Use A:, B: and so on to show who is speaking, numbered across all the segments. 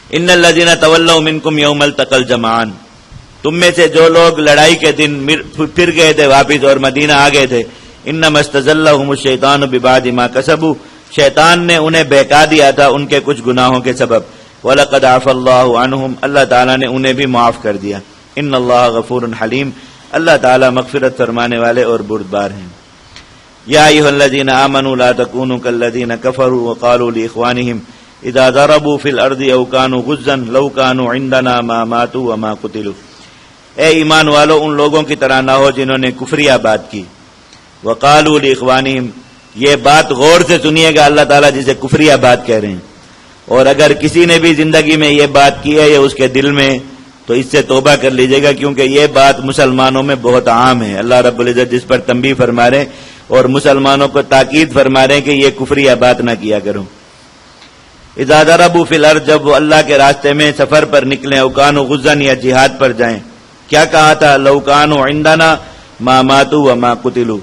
A: ان الذین تولوا منکم یوم التقى الجمعان، تم میں سے جو لوگ لڑائی کے دن پھر گئے تھے واپس اور مدینہ آ گئے تھے، انما استزلهم الشیطان ببعض ما کسبوا، شیطان نے انہیں بہکا دیا تھا ان کے کچھ گناہوں کے سبب، وَلَقَدْ عَفَا اللَّهُ عَنْهُمْ، اللہ تعالیٰ نے انہیں بھی معاف کر دیا، ان اللہ غفور حلیم، اللہ تعالیٰ مغفرت فرمانے والے اور بردبار ہیں۔ یا ایھا الذین آمنوا لا تکونوا کالذین کفروا وقالوا لاخوانہم اذا ضربوا فی الارض او كانوا غزا لو كانوا عندنا ما ماتوا وما قتلوا، اے ایمان والو ان لوگوں کی طرح نہ ہو جنہوں نے کفریہ بات کی، وقالوا لاخوانہم، یہ بات غور سے سنیے گا، اللہ تعالیٰ جسے کفریہ بات کہہ رہے ہیں، اور اگر کسی نے بھی زندگی میں یہ بات کی ہے یا اس کے دل میں، تو اس سے توبہ کر لیجئے گا، کیونکہ یہ بات مسلمانوں میں بہت عام ہے۔ اللہ رب العزت جس پر تنبیہ فرما رہے ہیں اور مسلمانوں کو تاکید فرما رہے ہیں کہ یہ کفریہ بات نہ کیا کرو۔ اذا ضربوا فی الارض، جب وہ اللہ کے راستے میں سفر پر نکلیں، او کانوا غزا یا جہاد پر جائیں، کیا کہا تھا؟ لو کانوا عندنا ما ماتوا وما قتلوا،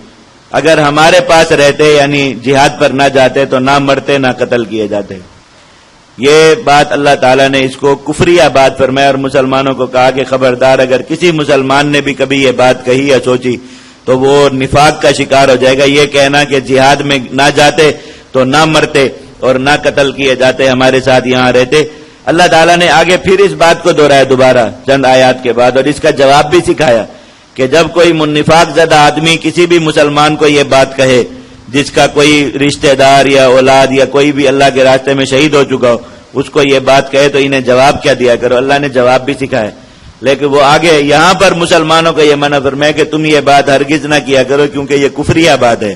A: اگر ہمارے پاس رہتے یعنی جہاد پر نہ جاتے تو نہ مرتے نہ قتل کیے جاتے۔ یہ بات اللہ تعالیٰ نے اس کو کفریہ بات فرمایا اور مسلمانوں کو کہا کہ خبردار اگر کسی مسلمان نے بھی کبھی یہ بات کہی یا سوچی تو وہ نفاق کا شکار ہو جائے گا۔ یہ کہنا کہ جہاد میں نہ جاتے تو نہ مرتے اور نہ قتل کیے جاتے، ہمارے ساتھ یہاں رہتے۔ اللہ تعالیٰ نے آگے پھر اس بات کو دہرایا دوبارہ چند آیات کے بعد، اور اس کا جواب بھی سکھایا کہ جب کوئی نفاق زدہ آدمی کسی بھی مسلمان کو یہ بات کہے جس کا کوئی رشتہ دار یا اولاد یا کوئی بھی اللہ کے راستے میں شہید ہو چکا ہو، اس کو یہ بات کہے تو انہیں جواب کیا دیا کرو۔ اللہ نے جواب بھی سکھایا، لیکن وہ آگے یہاں پر مسلمانوں کو یہ منع فرمائے کہ تم یہ بات ہرگز نہ کیا کرو کیونکہ یہ کفریہ بات ہے،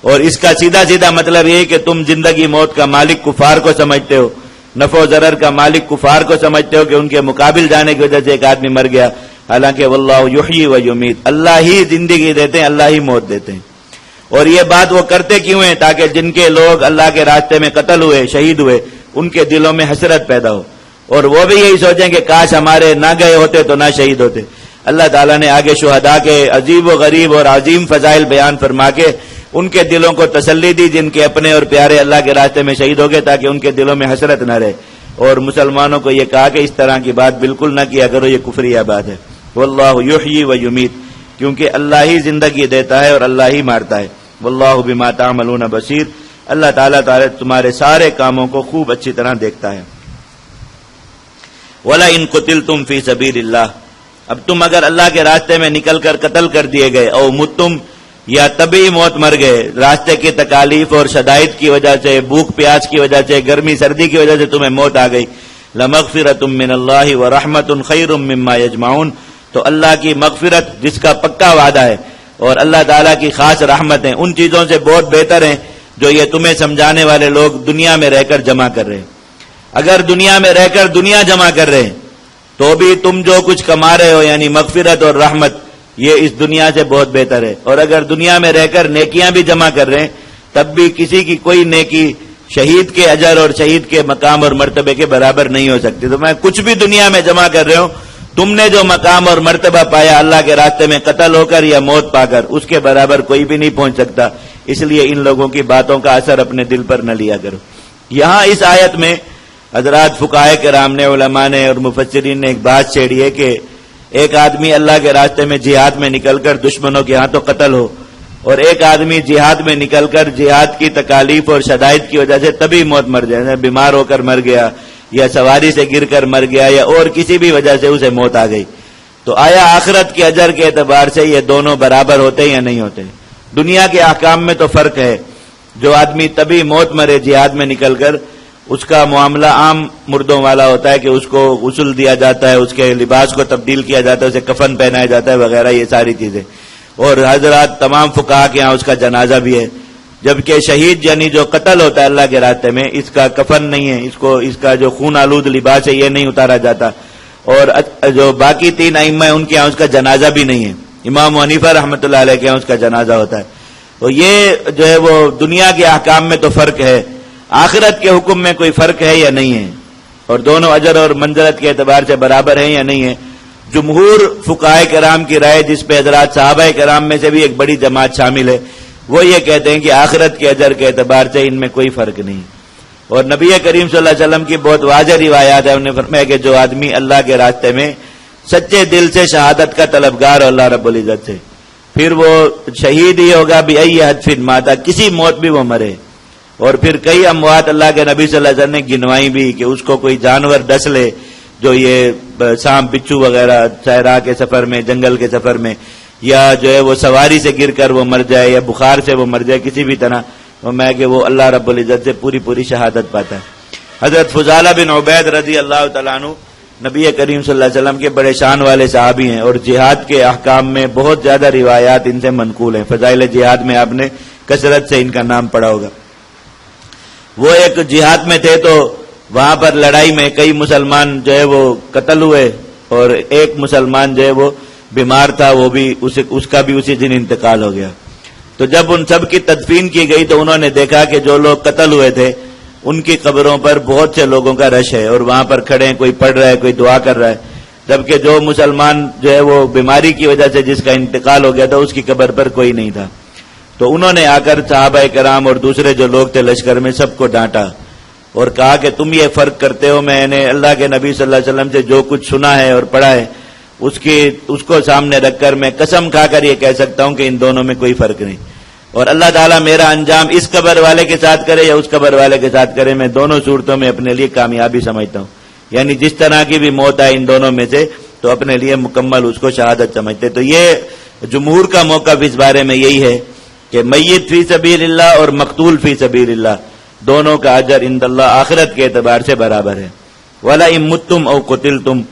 A: اور اس کا سیدھا سیدھا مطلب یہ کہ تم زندگی موت کا مالک کفار کو سمجھتے ہو، نفع و ضرر کا مالک کفار کو سمجھتے ہو کہ ان کے مقابل جانے کی وجہ سے ایک آدمی مر گیا، حالانکہ واللہ یحیی و یمیت، اللہ ہی زندگی دیتے ہیں، اللہ ہی موت دیتے ہیں۔ اور یہ بات وہ کرتے کیوں ہیں؟ تاکہ جن کے لوگ اللہ کے راستے میں قتل ہوئے، شہید ہوئے، ان کے دلوں میں حسرت پیدا ہو، اور وہ بھی یہی سوچیں کہ کاش ہمارے نہ گئے ہوتے تو نہ شہید ہوتے۔ اللہ تعالیٰ نے آگے شہداء کے عجیب و غریب اور عظیم فضائل بیان فرما کے ان کے دلوں کو تسلی دی جن کے اپنے اور پیارے اللہ کے راستے میں شہید ہو گئے، تاکہ ان کے دلوں میں حسرت نہ رہے، اور مسلمانوں کو یہ کہا کہ اس طرح کی بات بالکل نہ کیا کرو، یہ کفریہ بات ہے۔ واللہ یحیی و یمیت، کیونکہ اللہ ہی زندگی دیتا ہے اور اللہ ہی مارتا ہے۔ واللہ بما تعملون بصیر، اللہ تعالیٰ تمہارے سارے کاموں کو خوب اچھی طرح دیکھتا ہے۔ وَلَئِن قُتِلْتُمْ فِي سَبِيلِ اللَّهِ، اب تم اگر اللہ کے راستے میں نکل کر قتل کر دیے گئے، او متم، یا طبی موت مر گئے، راستے کی تکالیف اور شدائد کی وجہ سے، بھوک پیاس کی وجہ سے، گرمی سردی کی وجہ سے تمہیں موت آ گئی، لَمَغْفِرَةٌ مِّنَ اللَّهِ وَرَحْمَةٌ خَيْرٌ مِّمَّا يَجْمَعُونَ، تو اللہ کی مغفرت جس کا پکا وعدہ ہے اور اللہ تعالیٰ کی خاص رحمت ہیں، ان چیزوں سے بہت بہتر ہیں جو یہ تمہیں سمجھانے والے لوگ دنیا میں رہ کر جمع کر رہے ہیں۔ اگر دنیا میں رہ کر دنیا جمع کر رہے ہیں تو بھی تم جو کچھ کما رہے ہو یعنی مغفرت اور رحمت، یہ اس دنیا سے بہت بہتر ہے، اور اگر دنیا میں رہ کر نیکیاں بھی جمع کر رہے ہیں تب بھی کسی کی کوئی نیکی شہید کے اجر اور شہید کے مقام اور مرتبے کے برابر نہیں ہو سکتی۔ تو میں کچھ بھی دنیا میں جمع کر رہے ہوں، تم نے جو مقام اور مرتبہ پایا اللہ کے راستے میں قتل ہو کر یا موت پا کر، اس کے برابر کوئی بھی نہیں پہنچ سکتا۔ اس لیے ان لوگوں کی باتوں کا اثر اپنے دل پر نہ لیا کرو۔ یہاں اس آیت میں حضرات فقہائے کرام نے، علماء نے اور مفسرین نے ایک بات چھیڑی ہے کہ ایک آدمی اللہ کے راستے میں جہاد میں نکل کر دشمنوں کے ہاتھوں قتل ہو، اور ایک آدمی جہاد میں نکل کر جہاد کی تکالیف اور شدائد کی وجہ سے تبھی موت مر جائے، بیمار ہو کر مر گیا یا سواری سے گر کر مر گیا یا اور کسی بھی وجہ سے اسے موت آ گئی، تو آیا آخرت کے اجر کے اعتبار سے یہ دونوں برابر ہوتے یا نہیں ہوتے؟ دنیا کے احکام میں تو فرق ہے، جو آدمی تبھی موت مرے جہاد میں نکل کر، اس کا معاملہ عام مردوں والا ہوتا ہے کہ اس کو غسل دیا جاتا ہے، اس کے لباس کو تبدیل کیا جاتا ہے، اسے کفن پہنایا جاتا ہے وغیرہ، یہ ساری چیزیں، اور حضرات تمام فقہا کے ہاں اس کا جنازہ بھی ہے۔ جبکہ شہید یعنی جو قتل ہوتا ہے اللہ کے راستے میں، اس کا کفن نہیں ہے، اس کا جو خون آلود لباس ہے یہ نہیں اتارا جاتا، اور جو باقی تین ائمہ ہیں ان کے ہاں اس کا جنازہ بھی نہیں ہے، امام حنیفہ رحمۃ اللہ علیہ کے ہاں اس کا جنازہ ہوتا ہے۔ تو یہ جو ہے وہ دنیا کے احکام میں تو فرق ہے، آخرت کے حکم میں کوئی فرق ہے یا نہیں ہے، اور دونوں اجر اور منزلت کے اعتبار سے برابر ہیں یا نہیں ہے؟ جمہور فقہائے کرام کی رائے، جس پہ حضرات صحابہ کرام میں سے بھی ایک بڑی جماعت شامل ہے، وہ یہ کہتے ہیں کہ آخرت کے اجر کے اعتبار سے ان میں کوئی فرق نہیں، اور نبی کریم صلی اللہ علیہ وسلم کی بہت واضح روایات ہے، انہوں نے فرمایا کہ جو آدمی اللہ کے راستے میں سچے دل سے شہادت کا طلبگار ہو اللہ رب العزت سے، پھر وہ شہید ہی ہوگا بأی حدف ماتا، کسی موت بھی وہ مرے. اور پھر کئی اموات اللہ کے نبی صلی اللہ علیہ وسلم نے گنوائی بھی کہ اس کو کوئی جانور ڈس لے، جو یہ سانپ بچھو وغیرہ صحرا کے سفر میں، جنگل کے سفر میں، یا جو ہے وہ سواری سے گر کر وہ مر جائے، یا بخار سے وہ مر جائے، کسی بھی طرح میں کہ وہ اللہ رب العزت سے پوری شہادت پاتا ہے. حضرت فضالہ بن عبید رضی اللہ تعالیٰ عنہ نبی کریم صلی اللہ علیہ وسلم کے بڑے شان والے صحابی ہیں، اور جہاد کے احکام میں بہت زیادہ روایات ان سے منقول ہیں. فضائل جہاد میں آپ نے کثرت سے ان کا نام پڑھا ہوگا. وہ ایک جہاد میں تھے تو وہاں پر لڑائی میں کئی مسلمان جو ہے وہ قتل ہوئے، اور ایک مسلمان جو ہے وہ بیمار تھا، وہ بھی اس کا بھی اسی دن انتقال ہو گیا. تو جب ان سب کی تدفین کی گئی تو انہوں نے دیکھا کہ جو لوگ قتل ہوئے تھے ان کی قبروں پر بہت سے لوگوں کا رش ہے، اور وہاں پر کھڑے ہیں، کوئی پڑھ رہا ہے، کوئی دعا کر رہا ہے، جبکہ جو مسلمان جو ہے وہ بیماری کی وجہ سے جس کا انتقال ہو گیا تھا اس کی قبر پر کوئی نہیں تھا. تو انہوں نے آ کر صحابہ کرام اور دوسرے جو لوگ تھے لشکر میں سب کو ڈانٹا اور کہا کہ تم یہ فرق کرتے ہو، میں نے اللہ کے نبی صلی اللہ علیہ وسلم سے جو کچھ سنا ہے اور پڑھا ہے اس کو سامنے رکھ کر میں قسم کھا کر یہ کہہ سکتا ہوں کہ ان دونوں میں کوئی فرق نہیں، اور اللہ تعالیٰ میرا انجام اس قبر والے کے ساتھ کرے یا اس قبر والے کے ساتھ کرے، میں دونوں صورتوں میں اپنے لیے کامیابی سمجھتا ہوں. یعنی جس طرح کی بھی موت آئے ان دونوں میں سے تو اپنے لیے مکمل اس کو شہادت سمجھتے. تو یہ جمہور کا موقف اس بارے میں یہی ہے کہ میت فی سبیل اللہ اور مقتول فی سبیل اللہ دونوں کا اجر عند اللہ آخرت کے اعتبار سے برابر ہے. وَلَئِن مُتُّمْ أَوْ قُتِلْتُمْ،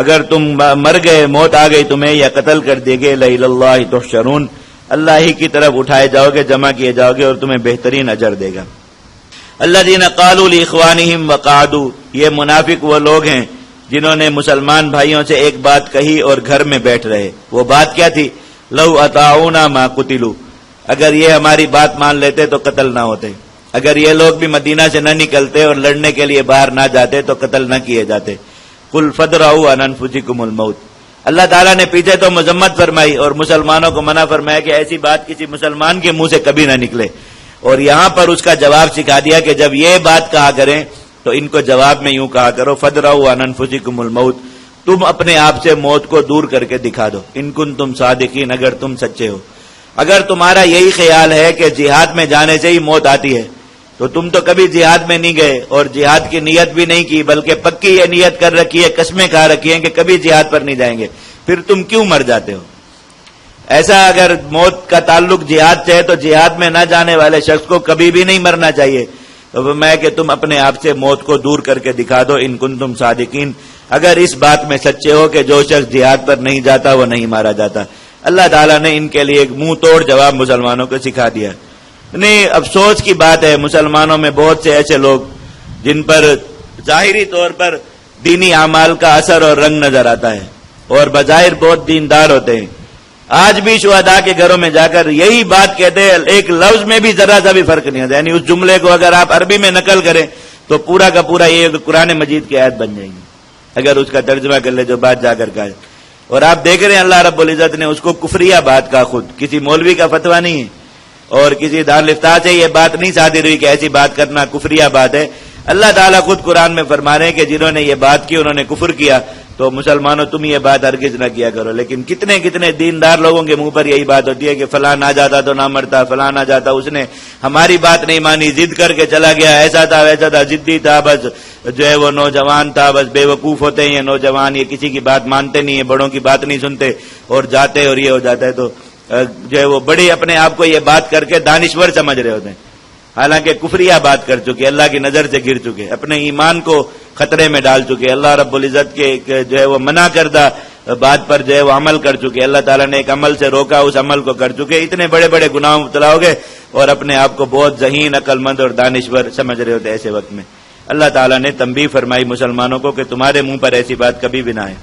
A: اگر تم مر گئے، موت آ گئی تمہیں یا قتل کر دیے گئے، لَإِلَى اللَّهِ تُحْشَرُونَ، اللہ ہی کی طرف اٹھائے جاؤ گے، جمع کیے جاؤ گے، اور تمہیں بہترین اجر دے گا. الَّذِينَ قَالُوا لِإِخْوَانِهِمْ وَقَعَدُوا، یہ منافق وہ لوگ ہیں جنہوں نے مسلمان بھائیوں سے ایک بات کہی اور گھر میں بیٹھ رہے. وہ بات کیا تھی؟ لَوْ أَطَاعُونَا مَا قُتِلُوا، اگر یہ ہماری بات مان لیتے تو قتل نہ ہوتے، اگر یہ لوگ بھی مدینہ سے نہ نکلتے اور لڑنے کے لیے باہر نہ جاتے تو قتل نہ کیے جاتے. قُلْ فَادْرَءُوا عَنْ أَنفُسِكُمُ الْمَوْتَ، اللہ تعالیٰ نے پیچھے تو مذمت فرمائی اور مسلمانوں کو منع فرمایا کہ ایسی بات کسی مسلمان کے منہ سے کبھی نہ نکلے، اور یہاں پر اس کا جواب سکھا دیا کہ جب یہ بات کہا کریں تو ان کو جواب میں یوں کہا کرو، فَادْرَءُوا عَنْ أَنفُسِكُمُ الْمَوْتَ، تم اپنے آپ سے موت کو دور کر کے دکھا دو، ان کنتم صادقین، اگر تم سچے ہو. اگر تمہارا یہی خیال ہے کہ جہاد میں جانے سے ہی موت آتی ہے تو تم تو کبھی جہاد میں نہیں گئے اور جہاد کی نیت بھی نہیں کی، بلکہ پکی یہ نیت کر رکھی ہے، قسمیں کھا رکھی ہیں کہ کبھی جہاد پر نہیں جائیں گے، پھر تم کیوں مر جاتے ہو؟ ایسا اگر موت کا تعلق جہاد سے ہے تو جہاد میں نہ جانے والے شخص کو کبھی بھی نہیں مرنا چاہیے. تو میں کہ تم اپنے آپ سے موت کو دور کر کے دکھا دو، ان کنتم صادقین، اگر اس بات میں سچے ہو کہ جو شخص جہاد پر نہیں جاتا وہ نہیں مارا جاتا. اللہ تعالیٰ نے ان کے لیے ایک منہ توڑ جواب مسلمانوں کو سکھا دیا. نہیں، افسوس کی بات ہے مسلمانوں میں بہت سے ایسے لوگ جن پر ظاہری طور پر دینی اعمال کا اثر اور رنگ نظر آتا ہے اور بظاہر بہت دیندار ہوتے ہیں، آج بھی شہداء کے گھروں میں جا کر یہی بات کہتے ہیں، ایک لفظ میں بھی ذرا سا بھی فرق نہیں ہوتا. یعنی اس جملے کو اگر آپ عربی میں نقل کریں تو پورا کا پورا یہ قرآن مجید کی آیت بن جائے گی اگر اس کا ترجمہ کر لے جو بات جا کر کہا. اور آپ دیکھ رہے ہیں اللہ رب العزت نے اس کو کفریہ بات کا، خود کسی مولوی کا فتویٰ نہیں ہے اور کسی دارالفتاح سے یہ بات نہیں صادر ہوئی کہ ایسی بات کرنا کفریہ بات ہے. اللہ تعالیٰ خود قرآن میں فرما رہے ہیں کہ جنہوں نے یہ بات کی انہوں نے کفر کیا، تو مسلمانوں تم یہ بات ہرگز نہ کیا کرو. لیکن کتنے کتنے دیندار لوگوں کے منہ پر یہی بات ہوتی ہے کہ فلاں نہ جاتا تو نہ مرتا، فلاں نہ جاتا اس نے ہماری بات نہیں مانی، ضد کر کے چلا گیا، ایسا تھا ویسا تھا، ضدی تھا، بس جو ہے وہ نوجوان تھا، بس بے وقوف ہوتے ہیں یہ نوجوان، یہ کسی کی بات مانتے نہیں ہیں، بڑوں کی بات نہیں سنتے اور جاتے اور یہ ہو جاتا ہے. تو جو ہے وہ بڑی اپنے آپ کو یہ بات کر کے دانشور سمجھ رہے ہوتے ہیں، حالانکہ کفریہ بات کر چکے، اللہ کی نظر سے گر چکے، اپنے ایمان کو خطرے میں ڈال چکے، اللہ رب العزت کے جو ہے وہ منع کردہ بات پر جو ہے وہ عمل کر چکے، اللہ تعالیٰ نے ایک عمل سے روکا اس عمل کو کر چکے، اتنے بڑے بڑے گناہوں میں مبتلا ہو گئے اور اپنے آپ کو بہت ذہین، عقل مند اور دانشور سمجھ رہے ہوتے. ایسے وقت میں اللہ تعالیٰ نے تنبیہ فرمائی مسلمانوں کو کہ تمہارے منہ پر ایسی بات کبھی بھی نہ آئے.